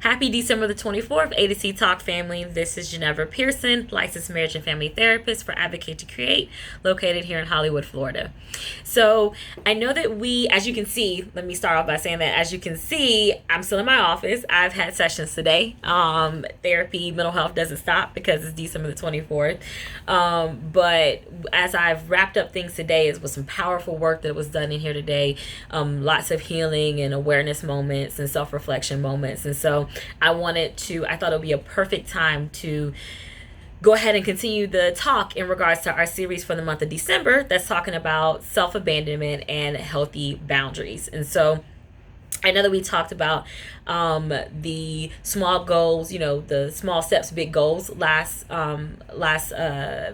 Happy December the 24th, A to C Talk family. This is Geneva Pearson, licensed marriage and family therapist for Advocate to Create, located here in Hollywood, Florida. So I know that as you can see, let me start off by saying that, as you can see, I'm still in my office. I've had sessions today. Therapy, mental health doesn't stop because it's December the 24th. But as I've wrapped up things today, it was some powerful work that was done in here today. Lots of healing and awareness moments and self-reflection moments. And so I thought it would be a perfect time to go ahead and continue the talk in regards to our series for the month of December that's talking about self-abandonment and healthy boundaries. And so I know that we talked about the small goals, the small steps, big goals last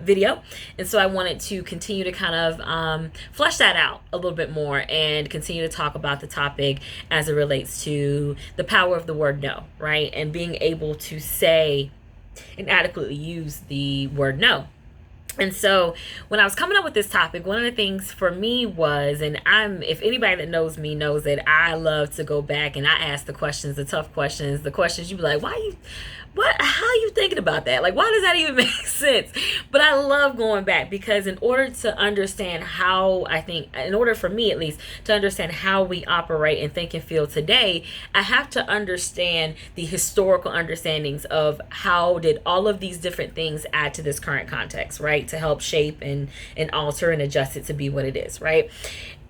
video. And so I wanted to continue to kind of flesh that out a little bit more and continue to talk about the topic as it relates to the power of the word no, right? And being able to say and adequately use the word no. And so when I was coming up with this topic, one of the things for me was, if anybody that knows me knows that I love to go back and I ask the questions, the tough questions, the questions you be like, how are you thinking about that? Like, why does that even make sense? But I love going back because in order for me at least, to understand how we operate and think and feel today, I have to understand the historical understandings of how did all of these different things add to this current context, right? To help shape and alter and adjust it to be what it is, right?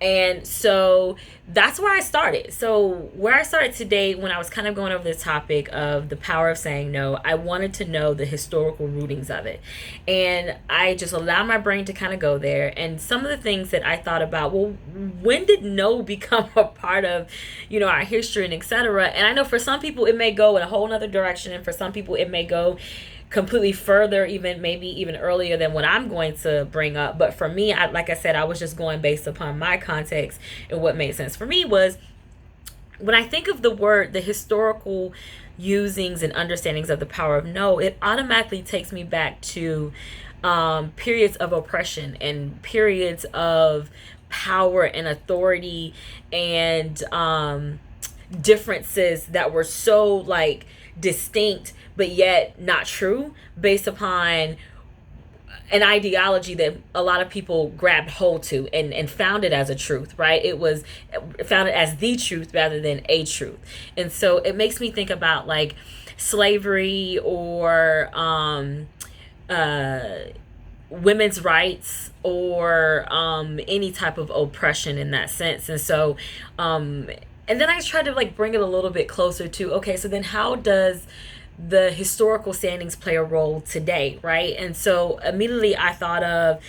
And so that's where I started. So where I started today, when I was kind of going over the topic of the power of saying no, I wanted to know the historical rootings of it. And I just allowed my brain to kind of go there. And some of the things that I thought about, well, when did no become a part of, our history and et cetera? And I know for some people it may go in a whole nother direction. And for some people it may go completely further, maybe even earlier than what I'm going to bring up. But for me, like I said, I was just going based upon my context, and what made sense for me was when I think of the historical usings and understandings of the power of no, it automatically takes me back to periods of oppression and periods of power and authority and differences that were so distinct but yet not true, based upon an ideology that a lot of people grabbed hold to and found it as a truth, right? It was found it as the truth rather than a truth. And so it makes me think about slavery or women's rights or any type of oppression in that sense. And so and then I tried to bring it a little bit closer to, okay, so then how does the historical standings play a role today, right? And so immediately I thought of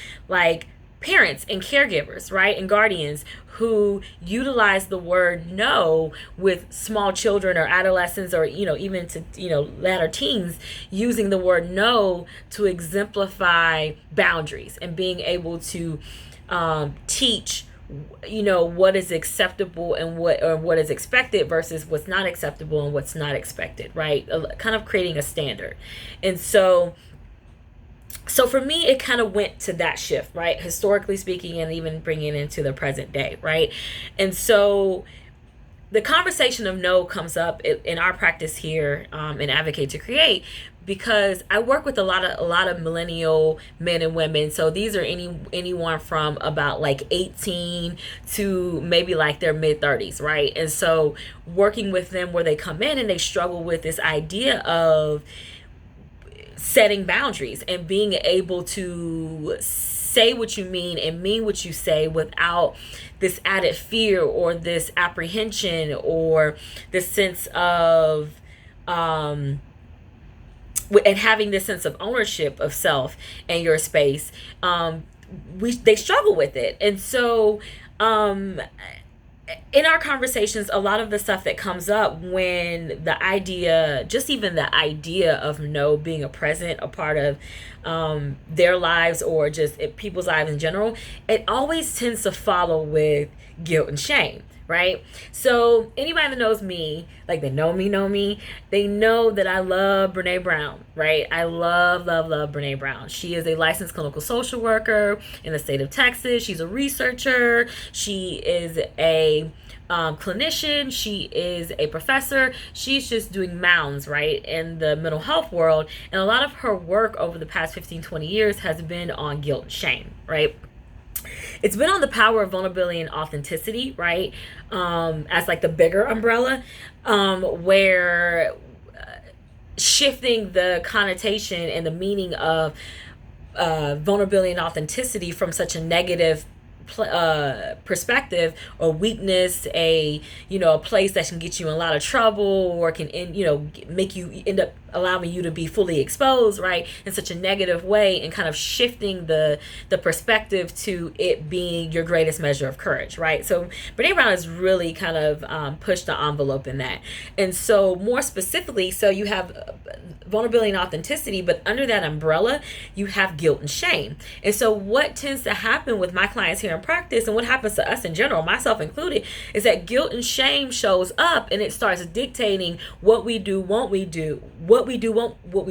parents and caregivers, right? And guardians who utilize the word no with small children or adolescents or, even to, latter teens, using the word no to exemplify boundaries and being able to teach what is acceptable and what is expected versus what's not acceptable and what's not expected, right? Kind of creating a standard. And so for me, it kind of went to that shift, right? Historically speaking, and even bringing it into the present day, right? And so the conversation of no comes up in our practice here in Advocate to Create, because I work with a lot of millennial men and women. So these are anyone from about 18 to maybe their mid 30s, right? And so working with them where they come in and they struggle with this idea of setting boundaries and being able to say what you mean and mean what you say without this added fear or this apprehension or this sense of and having this sense of ownership of self and your space. They struggle with it. And so in our conversations, a lot of the stuff that comes up when even the idea of no being a part of their lives or just people's lives in general, it always tends to follow with guilt and shame. Right? So anybody that knows me, they know me, they know that I love Brene Brown, right? I love Brene Brown. She is a licensed clinical social worker in the state of Texas. She's a researcher. She is a clinician. She is a professor. She's just doing mounds, right, in the mental health world. And a lot of her work over the past 15, 20 years has been on guilt and shame, right? It's been on the power of vulnerability and authenticity, right? As like the bigger umbrella, where shifting the connotation and the meaning of vulnerability and authenticity from such a negative perspective or weakness, a place that can get you in a lot of trouble or can make you end up allowing you to be fully exposed, right, in such a negative way, and kind of shifting the perspective to it being your greatest measure of courage, right? So Brene Brown has really kind of pushed the envelope in that. And so more specifically, so you have vulnerability and authenticity, but under that umbrella you have guilt and shame. And so what tends to happen with my clients here in practice, and what happens to us in general, myself included, is that guilt and shame shows up and it starts dictating what we do, what we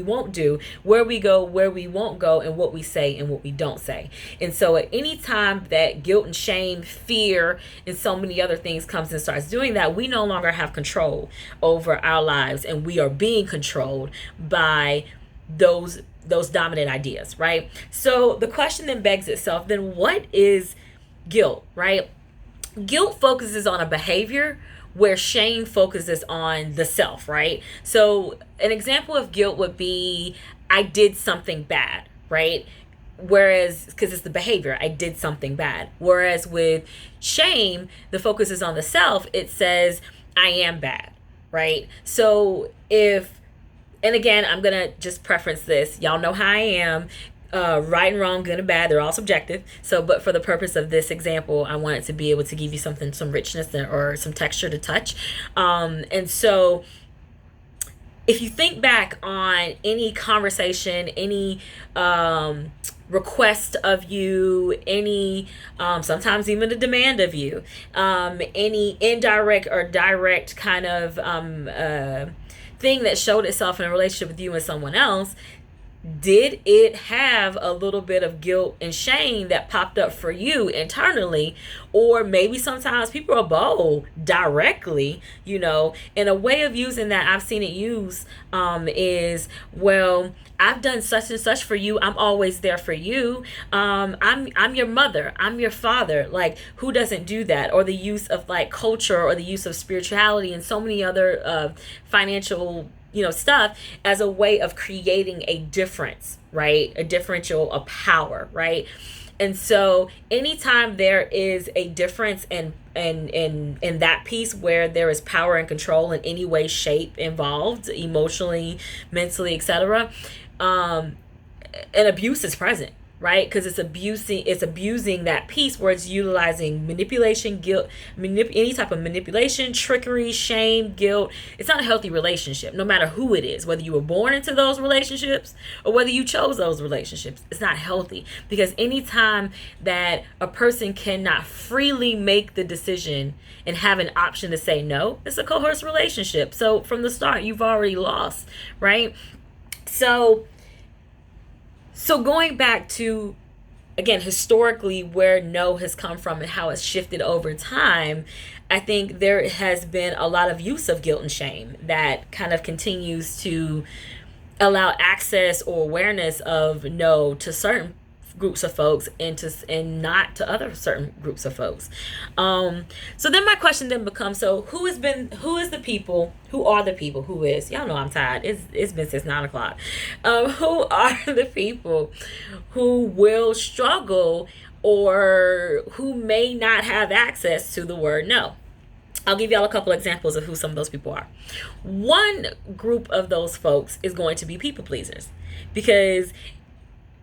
won't do, where we go, where we won't go, and what we say and what we don't say. And so at any time that guilt and shame, fear, and so many other things comes and starts doing that, we no longer have control over our lives, and we are being controlled by those dominant ideas, right? So the question then begs itself, then what is guilt, right? Guilt focuses on a behavior where shame focuses on the self, right? So an example of guilt would be, I did something bad, right? Whereas, because it's the behavior, I did something bad. Whereas with shame, the focus is on the self. It says, I am bad, right? So and again, I'm going to just preference this. Y'all know how I am. Right and wrong, good and bad, they're all subjective. So, but for the purpose of this example, I wanted to be able to give you something, some richness or some texture to touch. And so if you think back on any conversation, any request of you, any sometimes even a demand of you, any indirect or direct kind of thing that showed itself in a relationship with you and someone else, did it have a little bit of guilt and shame that popped up for you internally? Or maybe sometimes people are bold directly, and a way of using that I've seen it used is, well, I've done such and such for you. I'm always there for you. I'm your mother. I'm your father. Like, who doesn't do that? Or the use of like culture, or the use of spirituality and so many other financial stuff as a way of creating a difference, right? A differential of power, right? And so anytime there is a difference in that piece where there is power and control in any way, shape involved, emotionally, mentally, etc., an abuse is present, right? Because it's abusing that piece where it's utilizing manipulation, guilt, any type of manipulation, trickery, shame, guilt. It's not a healthy relationship, no matter who it is, whether you were born into those relationships or whether you chose those relationships. It's not healthy, because anytime that a person cannot freely make the decision and have an option to say no, it's a coerced relationship. So from the start, you've already lost, right? So going back to, again, historically where no has come from and how it's shifted over time, I think there has been a lot of use of guilt and shame that kind of continues to allow access or awareness of no to certain groups of folks and not to other certain groups of folks. So then my question then becomes, so who are the people, y'all know I'm tired, it's been since 9:00. Who are the people who will struggle or who may not have access to the word no? I'll give y'all a couple examples of who some of those people are. One group of those folks is going to be people pleasers, because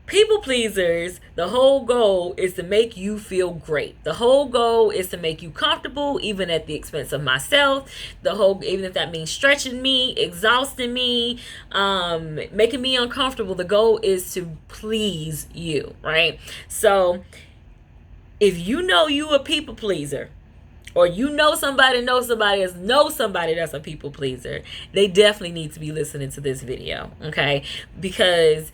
people pleasers, the whole goal is to make you feel great. The whole goal is to make you comfortable, even at the expense of myself. Even if that means stretching me, exhausting me, making me uncomfortable, the goal is to please you, right? So if you know you a people pleaser, or somebody that's a people pleaser, they definitely need to be listening to this video, okay? Because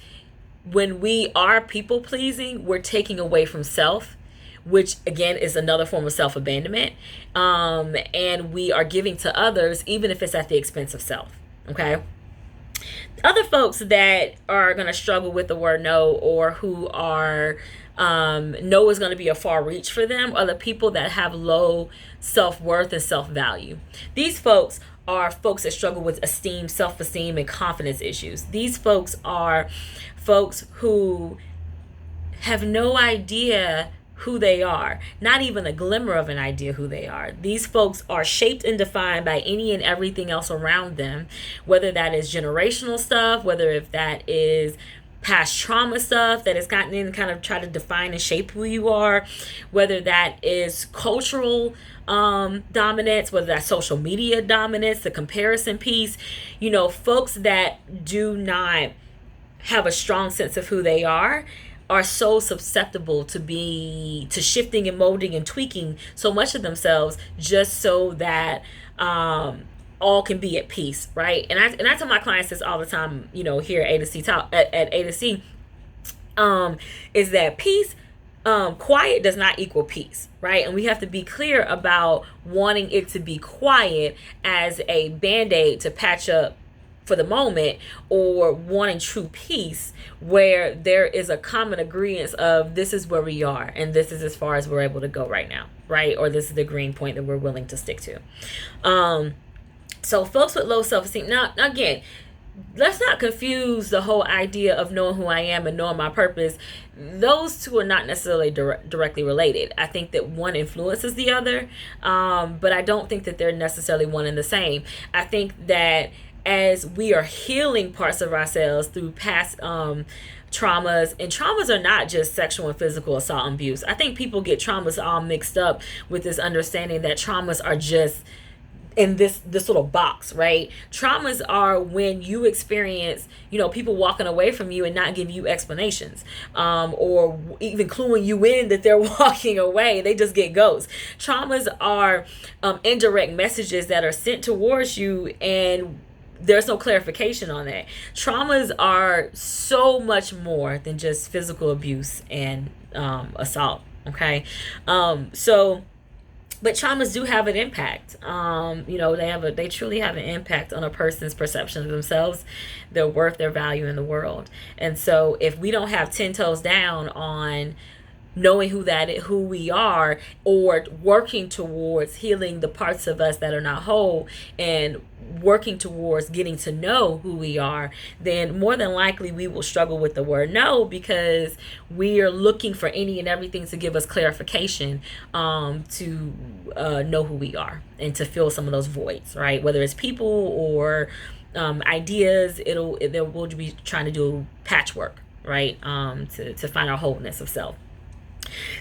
when we are people pleasing, we're taking away from self. which again is another form of self-abandonment. And we are giving to others, even if it's at the expense of self. Okay. Other folks that are going to struggle with the word no, or who are no is going to be a far reach for them, are the people that have low self-worth and self-value. These folks are folks that struggle with esteem, self-esteem, and confidence issues. These folks are folks who have no idea who they are, not even a glimmer of an idea who they are. These folks are shaped and defined by any and everything else around them, whether that is generational stuff, whether if that is past trauma stuff that has gotten in and kind of try to define and shape who you are, whether that is cultural dominance, whether that's social media dominance, the comparison piece. Folks that do not have a strong sense of who they are so susceptible to shifting and molding and tweaking so much of themselves just so that all can be at peace, right? And I tell my clients this all the time, here at A to C talk at A to C, is that peace, quiet does not equal peace, right? And we have to be clear about wanting it to be quiet as a band-aid to patch up for the moment, or wanting true peace where there is a common agreement of this is where we are and this is as far as we're able to go right now, right? Or this is the green point that we're willing to stick to. So folks with low self-esteem, now again, let's not confuse the whole idea of knowing who I am and knowing my purpose. Those two are not necessarily directly related. I think that one influences the other, but I don't think that they're necessarily one and the same. I think that as we are healing parts of ourselves through past traumas, and traumas are not just sexual and physical assault and abuse. I think people get traumas all mixed up with this understanding that traumas are just in this little box, right? Traumas are when you experience, people walking away from you and not giving you explanations, or even cluing you in that they're walking away. They just get ghosts. Traumas are indirect messages that are sent towards you, and there's no clarification on that. Traumas are so much more than just physical abuse and assault. Okay, but traumas do have an impact. They truly have an impact on a person's perception of themselves, their worth, their value in the world. And so, if we don't have 10 toes down on knowing who we are, or working towards healing the parts of us that are not whole, and working towards getting to know who we are, then more than likely we will struggle with the word no, because we are looking for any and everything to give us clarification, to know who we are and to fill some of those voids, right? Whether it's people or ideas, we'll be trying to do patchwork, right? To find our wholeness of self.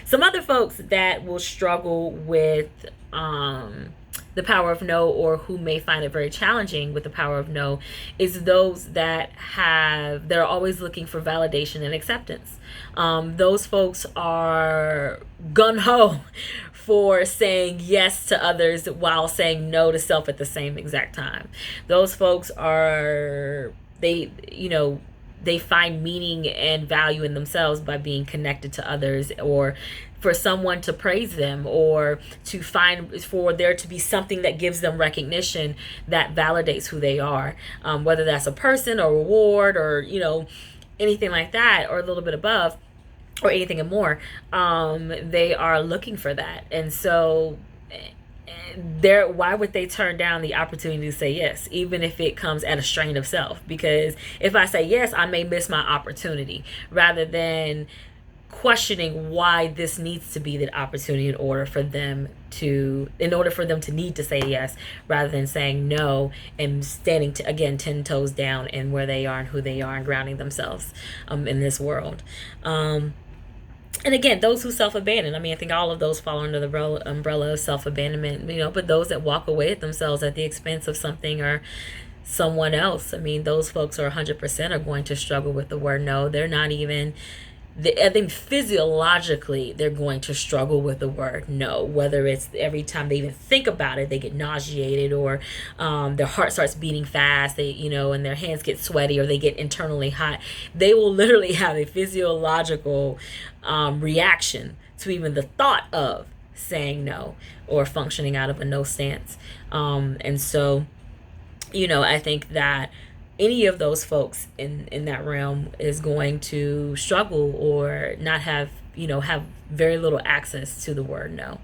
Some other folks that will struggle with the power of no, or who may find it very challenging with the power of no, is those that they're always looking for validation and acceptance. Those folks are gung-ho for saying yes to others while saying no to self at the same exact time. Those folks they find meaning and value in themselves by being connected to others, or for someone to praise them, or for there to be something that gives them recognition that validates who they are, whether that's a person or reward, or anything like that, or a little bit above, or anything and more. They are looking for that. And so why would they turn down the opportunity to say yes, even if it comes at a strain of self? Because if I say yes, I may miss my opportunity, rather than questioning why this needs to be the opportunity in order for them to need to say yes, rather than saying no and standing again 10 toes down in where they are and who they are, and grounding themselves in this world. And again, those who self-abandon, I think all of those fall under the umbrella of self-abandonment, but those that walk away at themselves at the expense of something or someone else, those folks are 100% are going to struggle with the word no. They're not even, I think physiologically, they're going to struggle with the word no, whether it's every time they even think about it, they get nauseated, or their heart starts beating fast, and their hands get sweaty, or they get internally hot. They will literally have a physiological reaction to even the thought of saying no or functioning out of a no stance. And so, I think that any of those folks in that realm is going to struggle or not have, have very little access to the word no.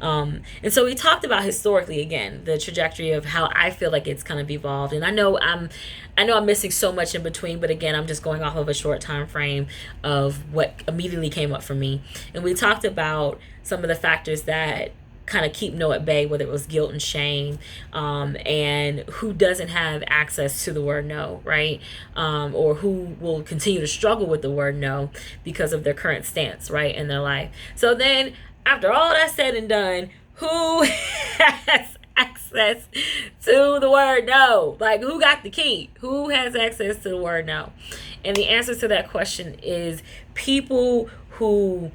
And so we talked about historically, again, the trajectory of how I feel like it's kind of evolved. And I know I'm missing so much in between, but again, I'm just going off of a short time frame of what immediately came up for me. And we talked about some of the factors that kind of keep no at bay, whether it was guilt and shame, and who doesn't have access to the word no, right? Or who will continue to struggle with the word no because of their current stance, right, in their life. So then, after all that's said and done, who has access to the word no? Like, who got the key? Who has access to the word no? And the answer to that question is people who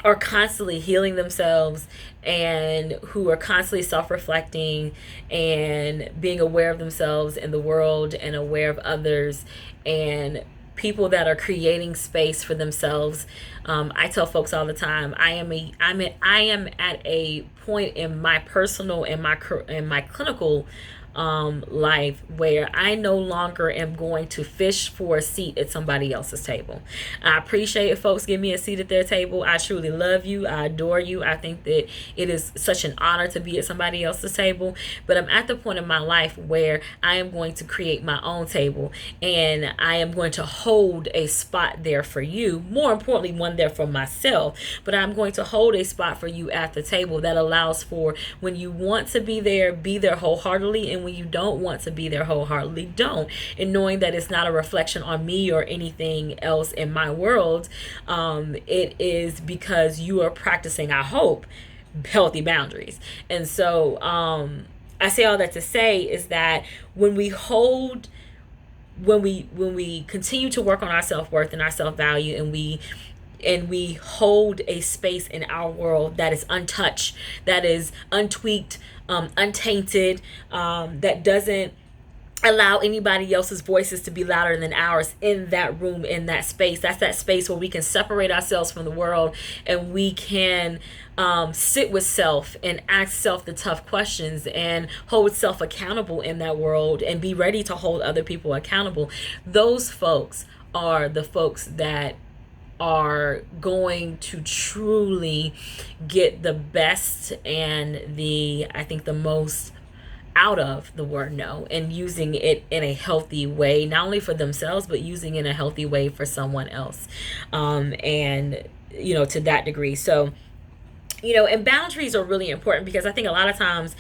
are constantly healing themselves and who are constantly self-reflecting and being aware of themselves and the world and aware of others, and people that are creating space for themselves. I tell folks all the time, I am at a point in my personal and my clinical life where I no longer am going to fish for a seat at somebody else's table. I appreciate if folks give me a seat at their table. I truly love you. I adore you. I think that it is such an honor to be at somebody else's table. But I'm at the point in my life where I am going to create my own table, and I am going to hold a spot there for you. More importantly, one there for myself. But I'm going to hold a spot for you at the table that allows for, when you want to be there wholeheartedly, and when you don't want to be there wholeheartedly, don't. And knowing that it's not a reflection on me or anything else in my world, it is because you are practicing, I hope, healthy boundaries. And so I say all that to say is that when we continue to work on our self-worth and our self-value, and we hold a space in our world that is untouched, that is untweaked, untainted, that doesn't allow anybody else's voices to be louder than ours in that room, in that space. That's that space where we can separate ourselves from the world, and we can sit with self and ask self the tough questions and hold self accountable in that world and be ready to hold other people accountable. Those folks are the folks that are going to truly get the best and I think the most out of the word no, and using it in a healthy way, not only for themselves, but using it in a healthy way for someone else. And, to that degree. So, and boundaries are really important, because I think a lot of times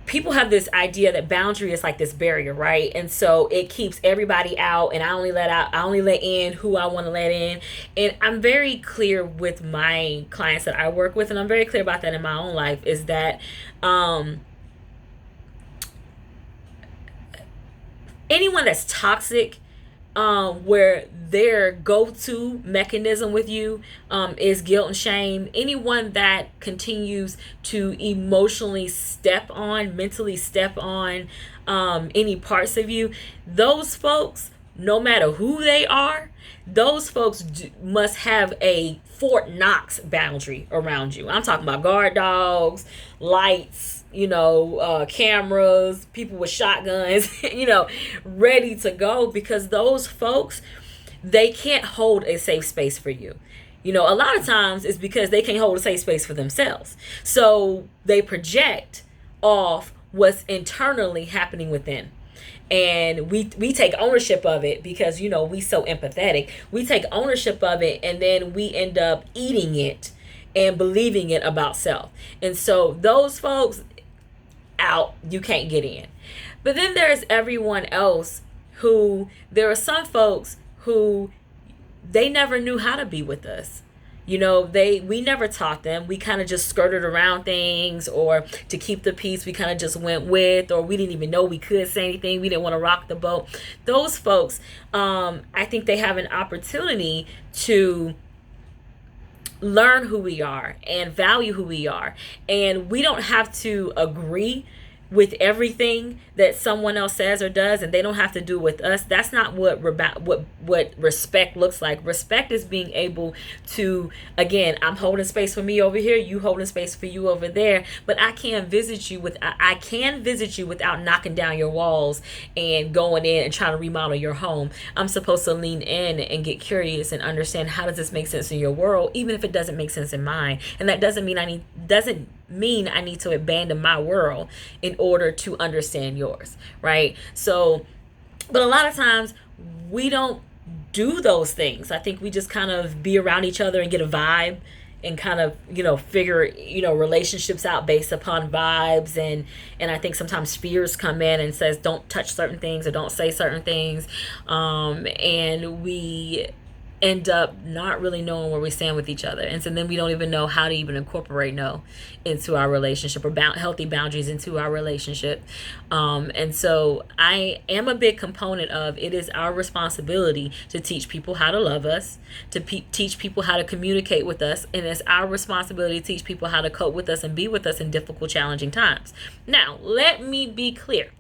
people have this idea that boundary is like this barrier, right? And so it keeps everybody out, and I only let in who I want to let in. And I'm very clear with my clients that I work with, and I'm very clear about that in my own life, is that anyone that's toxic, where their go-to mechanism with you is guilt and shame, anyone that continues to emotionally mentally step on any parts of you, those folks, no matter who they are, those folks must have a Fort Knox boundary around you. I'm talking about guard dogs, lights, cameras, people with shotguns, ready to go, because those folks, they can't hold a safe space for you. A lot of times it's because they can't hold a safe space for themselves. So they project off what's internally happening within. And we take ownership of it because, we so empathetic. We take ownership of it, and then we end up eating it and believing it about self. And so those folks, out, you can't get in. But then there's everyone else there are some folks who they never knew how to be with us. We never taught them. We kind of just skirted around things, or to keep the peace, we kind of just went with, or we didn't even know we could say anything. We didn't want to rock the boat. Those folks, I think they have an opportunity to learn who we are and value who we are. And we don't have to agree with everything that someone else says or does, and they don't have to do with us. That's not what respect looks like. Respect is being able to, again, I'm holding space for me over here, you holding space for you over there, but I can visit you without knocking down your walls and going in and trying to remodel your home. I'm supposed to lean in and get curious and understand, how does this make sense in your world, even if it doesn't make sense in mine. And that doesn't mean I need to abandon my world in order to understand yours, right? So, but a lot of times we don't do those things. I think we just kind of be around each other and get a vibe and kind of, figure, relationships out based upon vibes. And I think sometimes fears come in and says, don't touch certain things or don't say certain things. And we end up not really knowing where we stand with each other, and so then we don't even know how to even incorporate no into our relationship, or healthy boundaries into our relationship. And so I am a big component of, it is our responsibility to teach people how to love us, to teach people how to communicate with us, and it's our responsibility to teach people how to cope with us and be with us in difficult, challenging times. Now, let me be clear.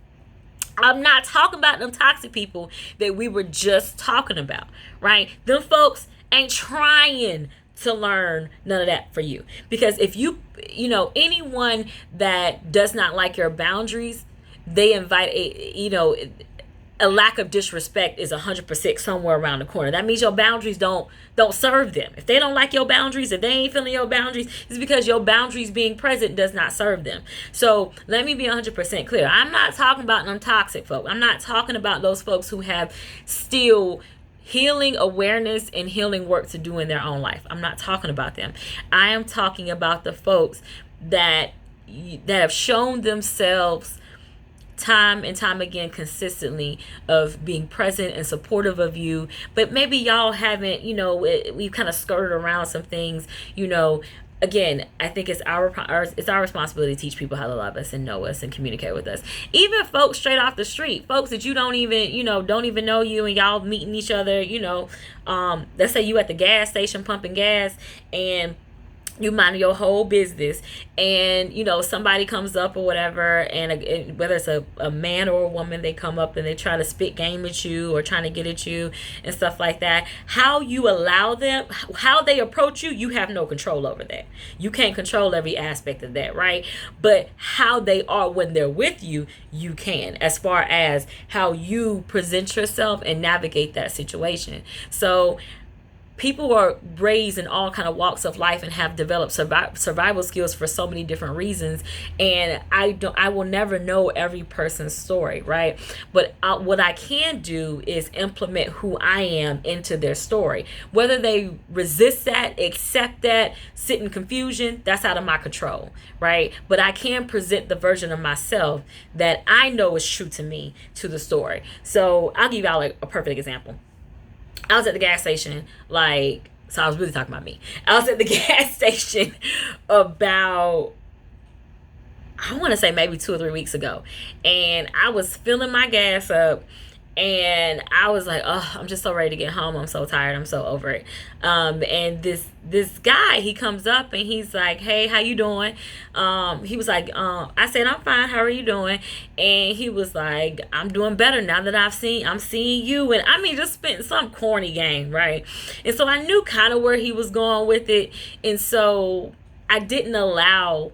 I'm not talking about them toxic people that we were just talking about, right? Them folks ain't trying to learn none of that for you. Because if anyone that does not like your boundaries, they invite a lack of disrespect is 100% somewhere around the corner. That means your boundaries don't serve them. If they don't like your boundaries, if they ain't feeling your boundaries, it's because your boundaries being present does not serve them. So let me be 100% clear. I'm not talking about them toxic folk. I'm not talking about those folks who have still healing awareness and healing work to do in their own life. I'm not talking about them. I am talking about the folks that have shown themselves time and time again consistently of being present and supportive of you, but maybe y'all haven't, we've kind of skirted around some things. Again, I think it's our responsibility to teach people how to love us and know us and communicate with us. Even folks straight off the street, folks that you don't even know you, and y'all meeting each other, let's say you at the gas station pumping gas, and you mind your whole business, and somebody comes up or whatever, and whether it's a man or a woman, they come up and they try to spit game at you or trying to get at you and stuff like that. How you allow them, how they approach you, you have no control over that. You can't control every aspect of that, right? But how they are when they're with you, you can, as far as how you present yourself and navigate that situation. So people are raised in all kind of walks of life and have developed survival skills for so many different reasons. And I will never know every person's story, right? But what I can do is implement who I am into their story. Whether they resist that, accept that, sit in confusion, that's out of my control, right? But I can present the version of myself that I know is true to me to the story. So I'll give y'all a perfect example. I was at the gas station, so I was really talking about me. I was at the gas station about, I want to say maybe 2 or 3 weeks ago. And I was filling my gas up, and I was like, oh, I'm just so ready to get home. I'm so tired. I'm so over it. And this guy, he comes up and he's like, hey, how you doing? He was like, I said, I'm fine. How are you doing? And he was like, I'm doing better now that I'm seeing you. And I mean, just spent some corny game, right? And so I knew kind of where he was going with it. And so I didn't allow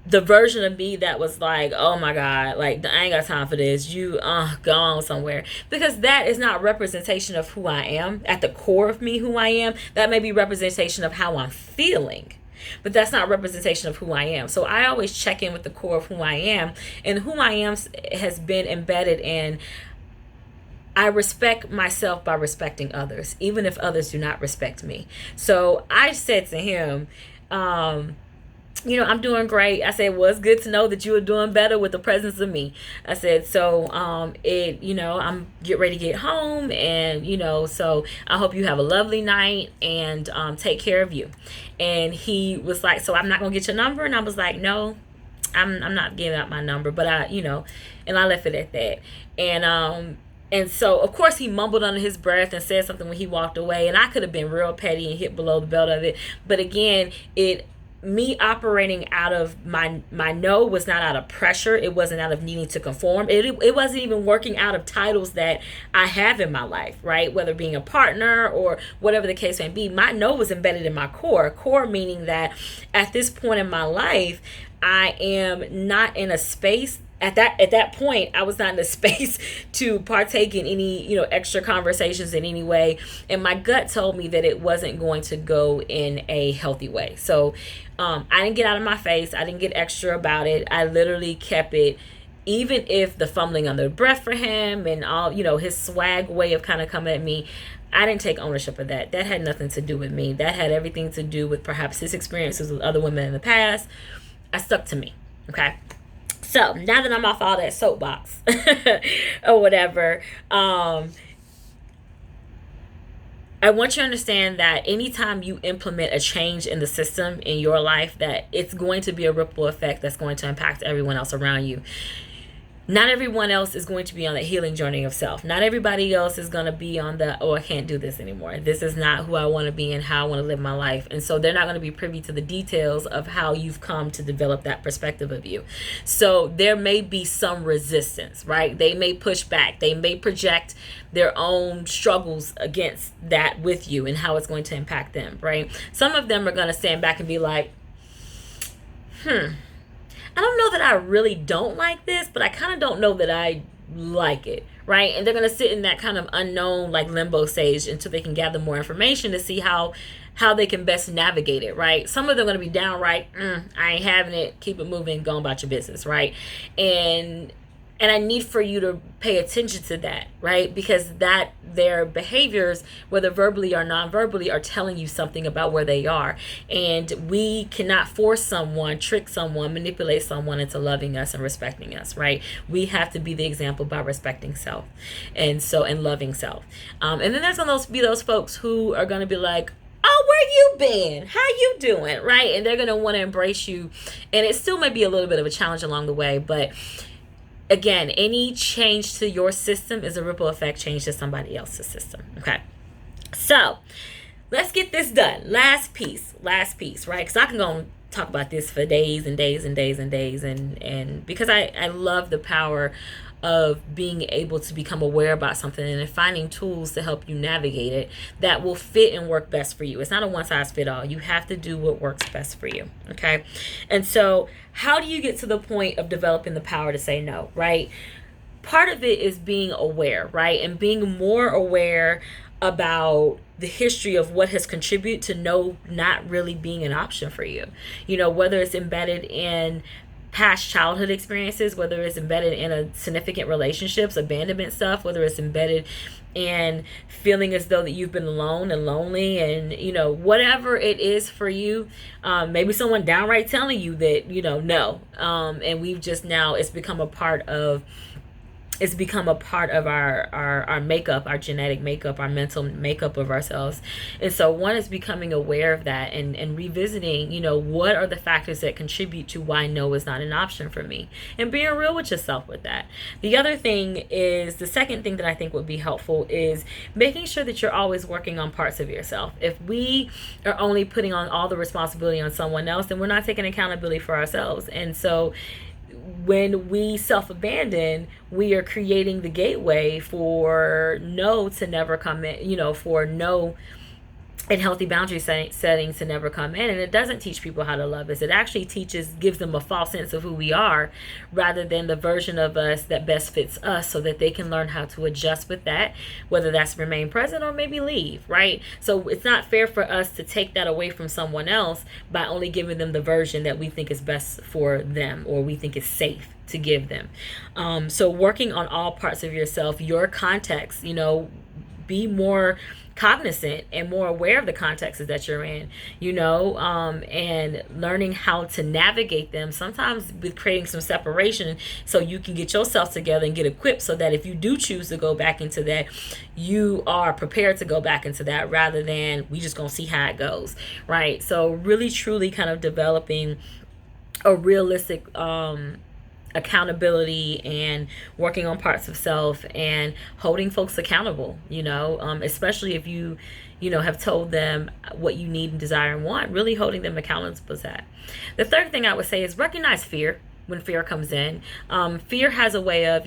the version of me that was like, oh my God, I ain't got time for this. You go on somewhere. Because that is not representation of who I am. At the core of me, who I am, that may be representation of how I'm feeling. But that's not representation of who I am. So I always check in with the core of who I am. And who I am has been embedded in, I respect myself by respecting others, even if others do not respect me. So I said to him, I'm doing great. I said, well, it's good to know that you are doing better with the presence of me. I said, so, I'm getting ready to get home, and, so I hope you have a lovely night, and, take care of you. And he was like, so I'm not going to get your number? And I was like, no, I'm not giving out my number, but and I left it at that. And so, of course, he mumbled under his breath and said something when he walked away, and I could have been real petty and hit below the belt of it. But again, it me operating out of my no was not out of pressure. It wasn't out of needing to conform. It wasn't even working out of titles that I have in my life, right? Whether being a partner or whatever the case may be, my no was embedded in my core meaning that at this point in my life, I am not in a space at that point. I was not in a space to partake in any, extra conversations in any way, and my gut told me that it wasn't going to go in a healthy way. So I didn't get out of my face. I didn't get extra about it. I literally kept it, even if the fumbling under the breath for him and all, his swag way of kind of coming at me, I didn't take ownership of that. That had nothing to do with me. That had everything to do with perhaps his experiences with other women in the past. I stuck to me. Okay. So now that I'm off all that soapbox or whatever, I want you to understand that anytime you implement a change in the system in your life, that it's going to be a ripple effect that's going to impact everyone else around you. Not everyone else is going to be on the healing journey of self. Not everybody else is going to be on the, I can't do this anymore. This is not who I want to be and how I want to live my life. And so they're not going to be privy to the details of how you've come to develop that perspective of you. So there may be some resistance, right? They may push back. They may project their own struggles against that with you and how it's going to impact them, right? Some of them are going to stand back and be like, I don't know that I really don't like this, but I kind of don't know that I like it, right? And they're going to sit in that kind of unknown, like limbo stage until they can gather more information to see how they can best navigate it, right? Some of them are going to be downright, I ain't having it, keep it moving, go about your business, right? And I need for you to pay attention to that, right? Because that their behaviors, whether verbally or non-verbally, are telling you something about where they are. And we cannot force someone, trick someone, manipulate someone into loving us and respecting us, right? We have to be the example by respecting self and loving self. And then there's going to be those folks who are going to be like, oh, where you been? How you doing? Right? And they're going to want to embrace you. And it still may be a little bit of a challenge along the way, but again, any change to your system is a ripple effect change to somebody else's system. Okay. So let's get this done. Last piece, right? Because I can go and talk about this for days and days and days and days. And because I love the power of being able to become aware about something and finding tools to help you navigate it that will fit and work best for you. It's not a one size fit all. You have to do what works best for you. Okay. And so how do you get to the point of developing the power to say no, right? Part of it is being aware, right? And being more aware about the history of what has contributed to no not really being an option for you. Whether it's embedded in past childhood experiences, whether it's embedded in a significant relationships, abandonment stuff, whether it's embedded in feeling as though that you've been alone and lonely, and whatever it is for you. Maybe someone downright telling you that no, and we've just now it's become a part of our makeup, our genetic makeup, our mental makeup of ourselves. And so one is becoming aware of that and revisiting, what are the factors that contribute to why no is not an option for me, and being real with yourself with that. The other thing is, the second thing that I think would be helpful is making sure that you're always working on parts of yourself. If we are only putting on all the responsibility on someone else, then we're not taking accountability for ourselves. And so when we self-abandon, we are creating the gateway for no to never come in, for no and healthy boundary settings to never come in. And it doesn't teach people how to love us. It actually gives them a false sense of who we are, rather than the version of us that best fits us, so that they can learn how to adjust with that, whether that's remain present or maybe leave, right? So it's not fair for us to take that away from someone else by only giving them the version that we think is best for them, or we think is safe to give them. So working on all parts of yourself, your context, be more cognizant and more aware of the contexts that you're in, and learning how to navigate them, sometimes with creating some separation, so you can get yourself together and get equipped, so that if you do choose to go back into that, you are prepared to go back into that, rather than we just gonna see how it goes, right? So really truly kind of developing a realistic accountability and working on parts of self and holding folks accountable, especially if you have told them what you need and desire and want, really holding them accountable to that. The third thing I would say is recognize fear when fear comes in. Fear has a way of,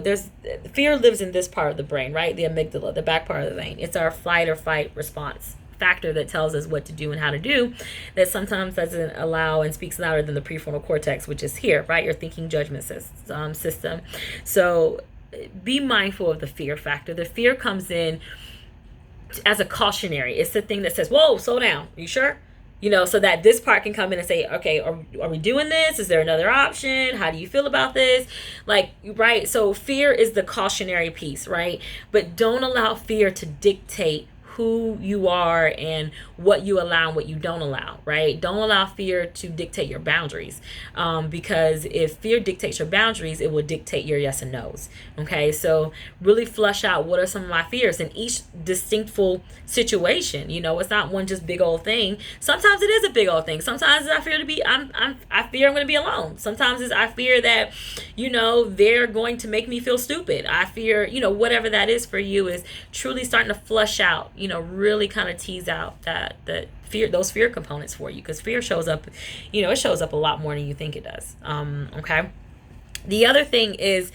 there's fear lives in this part of the brain, right? The amygdala, the back part of the brain. It's our flight or fight response factor that tells us what to do and how to do, that sometimes doesn't allow and speaks louder than the prefrontal cortex, which is here, right? Your thinking judgment system. So be mindful of the fear factor. The fear comes in as a cautionary. It's the thing that says, whoa, slow down. Are you sure? So that this part can come in and say, okay, are we doing this? Is there another option? How do you feel about this? Right? So fear is the cautionary piece, right? But don't allow fear to dictate who you are and what you allow and what you don't allow, right? Don't allow fear to dictate your boundaries, because if fear dictates your boundaries, it will dictate your yes and no's. Okay, so really flush out what are some of my fears in each distinctful situation. It's not one just big old thing. Sometimes it is a big old thing. Sometimes I fear I fear I'm going to be alone. Sometimes I fear that they're going to make me feel stupid. I fear whatever that is for you is truly starting to flush out. Really kind of tease out that fear, those fear components for you, because fear shows up, it shows up a lot more than you think it does. Okay. The other thing is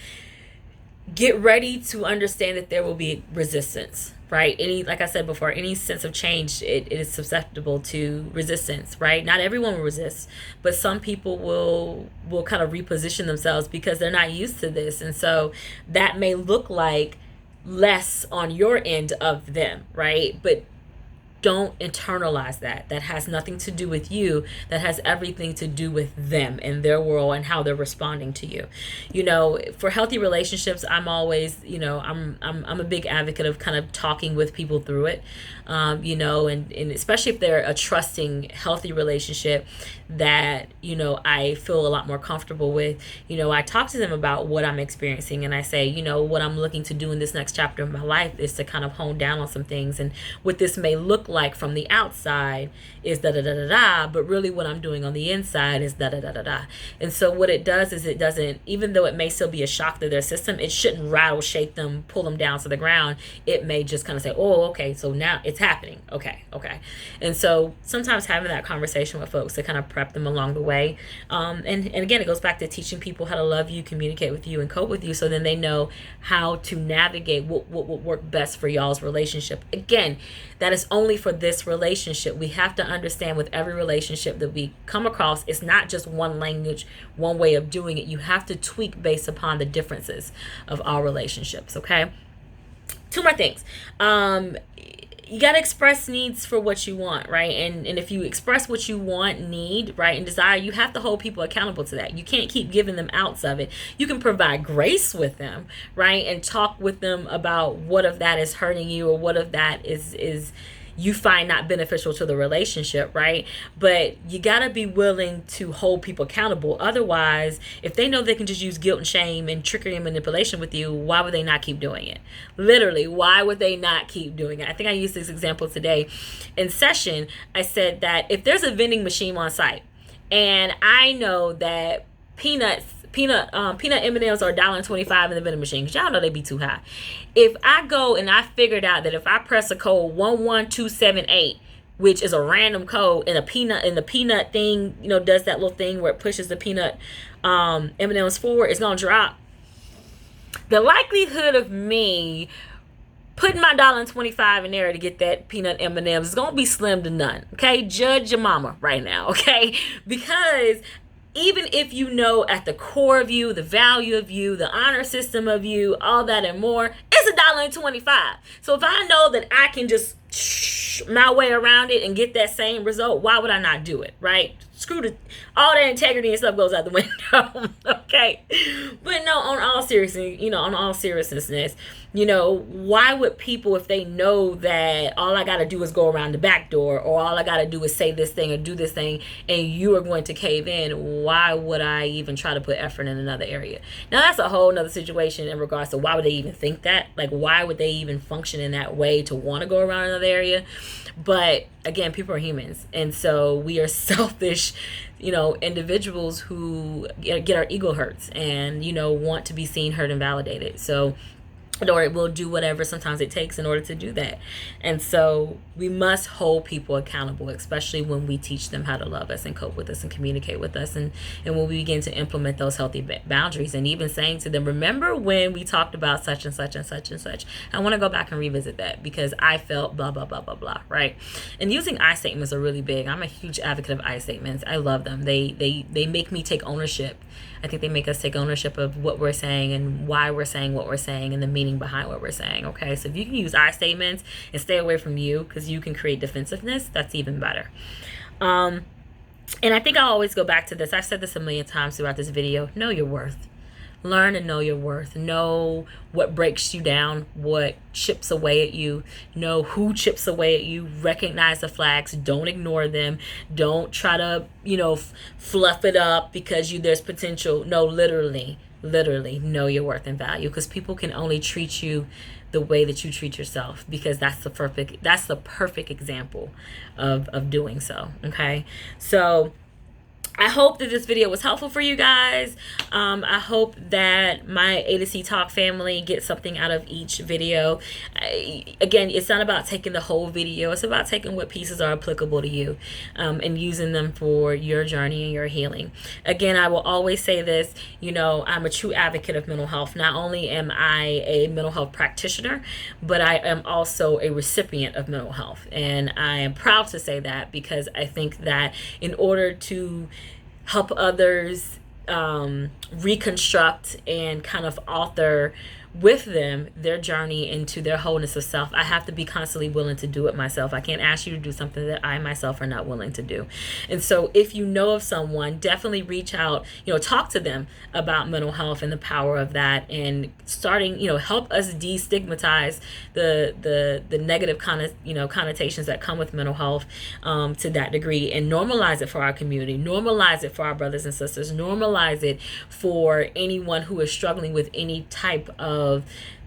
get ready to understand that there will be resistance, right? Like I said before, any sense of change, it is susceptible to resistance, right? Not everyone will resist, but some people will kind of reposition themselves because they're not used to this. And so that may look like less on your end of them, right? But don't internalize that. That has nothing to do with you. That has everything to do with them and their world and how they're responding to you. For healthy relationships, I'm always, I'm a big advocate of kind of talking with people through it. And especially if they're a trusting, healthy relationship that, I feel a lot more comfortable with. I talk to them about what I'm experiencing, and I say, what I'm looking to do in this next chapter of my life is to kind of hone down on some things, and what this may look like from the outside is da da da da da, but really what I'm doing on the inside is da da da da da. And so what it does is it doesn't, even though it may still be a shock to their system, it shouldn't rattle, shake them, pull them down to the ground. It may just kind of say, oh, okay, so now it's happening. Okay. And so sometimes having that conversation with folks to kind of prep them along the way. And again, it goes back to teaching people how to love you, communicate with you, and cope with you, so then they know how to navigate what will work best for y'all's relationship. Again, that is only for this relationship. We have to understand with every relationship that we come across, it's not just one language, one way of doing it. You have to tweak based upon the differences of our relationships, okay? Two more things. You got to express needs for what you want, right? And if you express what you want, need, right, and desire, you have to hold people accountable to that. You can't keep giving them outs of it. You can provide grace with them, right, and talk with them about what of that is hurting you or what of that is you find not beneficial to the relationship, right? But you got to be willing to hold people accountable. Otherwise, if they know they can just use guilt and shame and trickery and manipulation with you, why would they not keep doing it? Literally, why would they not keep doing it? I think I used this example today in session. I said that if there's a vending machine on site and I know that peanut M&Ms are $1.25 in the vending machine, because y'all know they be too high. If I go and I figured out that if I press a code 11278, which is a random code, and the peanut thing, does that little thing where it pushes the peanut M&Ms forward, it's gonna drop. The likelihood of me putting my $1.25 in there to get that peanut M&Ms is gonna be slim to none. Okay, judge your mama right now. Okay, because even if you know at the core of you, the value of you, the honor system of you, all that and more, it's $1.25. So if I know that I can just my way around it and get that same result, why would I not do it, right? Screw all that integrity and stuff goes out the window. Okay, but no, on all seriousness, why would people, if they know that all I got to do is go around the back door, or all I got to do is say this thing or do this thing, and you are going to cave in, why would I even try to put effort in another area? Now, that's a whole nother situation in regards to why would they even think that? Like, why would they even function in that way to want to go around another area? But again, people are humans, and so we are selfish, individuals who get our ego hurts and want to be seen, heard, and validated. So, or we'll do whatever sometimes it takes in order to do that. And so we must hold people accountable, especially when we teach them how to love us and cope with us and communicate with us, and when we begin to implement those healthy boundaries, and even saying to them, remember when we talked about such and such and such and such. I want to go back and revisit that because I felt blah blah blah blah blah, right? And using I statements are really big. I'm a huge advocate of I statements. I love them. They make me take ownership. I think they make us take ownership of what we're saying and why we're saying what we're saying and the meaning behind what we're saying. Okay, so if you can use I statements and stay away from you, because you can create defensiveness, that's even better. And I think I'll always go back to this. I've said this a million times throughout this video. Know your worth. Learn and know your worth. Know what breaks you down, what chips away at you. Know who chips away at you. Recognize the flags. Don't ignore them. Don't try to, fluff it up because there's potential. No, literally know your worth and value, because people can only treat you the way that you treat yourself, because that's the perfect example of doing so. Okay, so I hope that this video was helpful for you guys. I hope that my A to C Talk family gets something out of each video. Again, it's not about taking the whole video. It's about taking what pieces are applicable to you, and using them for your journey and your healing. Again, I will always say this, I'm a true advocate of mental health. Not only am I a mental health practitioner, but I am also a recipient of mental health. And I am proud to say that, because I think that in order to help others reconstruct and kind of author with them their journey into their wholeness of self, I have to be constantly willing to do it myself. I can't ask you to do something that I myself are not willing to do. And so if you know of someone, definitely reach out, talk to them about mental health and the power of that, and starting, help us destigmatize the negative connotations that come with mental health, to that degree, and normalize it for our community, normalize it for our brothers and sisters, normalize it for anyone who is struggling with any type of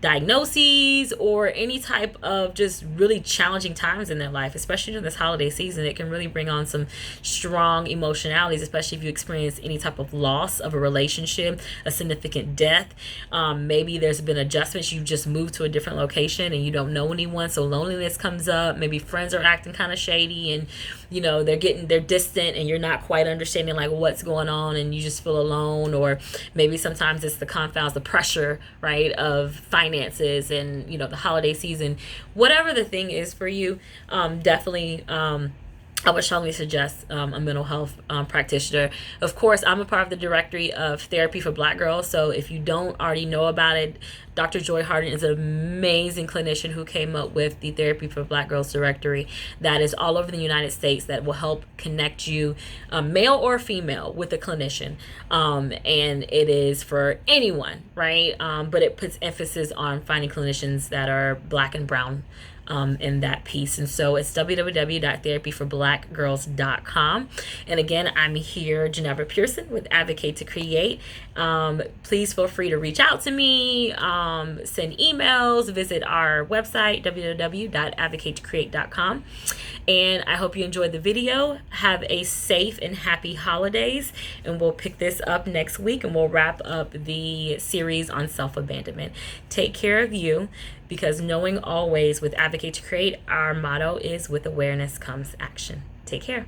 diagnoses or any type of just really challenging times in their life, especially during this holiday season. It can really bring on some strong emotionalities, especially if you experience any type of loss of a relationship, a significant death. Maybe there's been adjustments. You just moved to a different location and you don't know anyone, so loneliness comes up. Maybe friends are acting kind of shady, and they're distant, and you're not quite understanding like what's going on, and you just feel alone. Or maybe sometimes it's the confounds, the pressure, right, of finances and the holiday season. Whatever the thing is for you, definitely I would strongly suggest a mental health practitioner. Of course, I'm a part of the directory of Therapy for Black Girls, so if you don't already know about it, Dr. Joy Harden is an amazing clinician who came up with the Therapy for Black Girls directory that is all over the United States, that will help connect you, male or female, with a clinician. And it is for anyone, right? But it puts emphasis on finding clinicians that are Black and brown in that piece. And so it's www.therapyforblackgirls.com. And again, I'm here, Genevra Pearson with Advocate to Create. Please feel free to reach out to me, send emails, visit our website, www.advocatetocreate.com. And I hope you enjoyed the video. Have a safe and happy holidays, and we'll pick this up next week, and we'll wrap up the series on self-abandonment. Take care of you, because knowing always with Advocate to Create, our motto is with awareness comes action. Take care.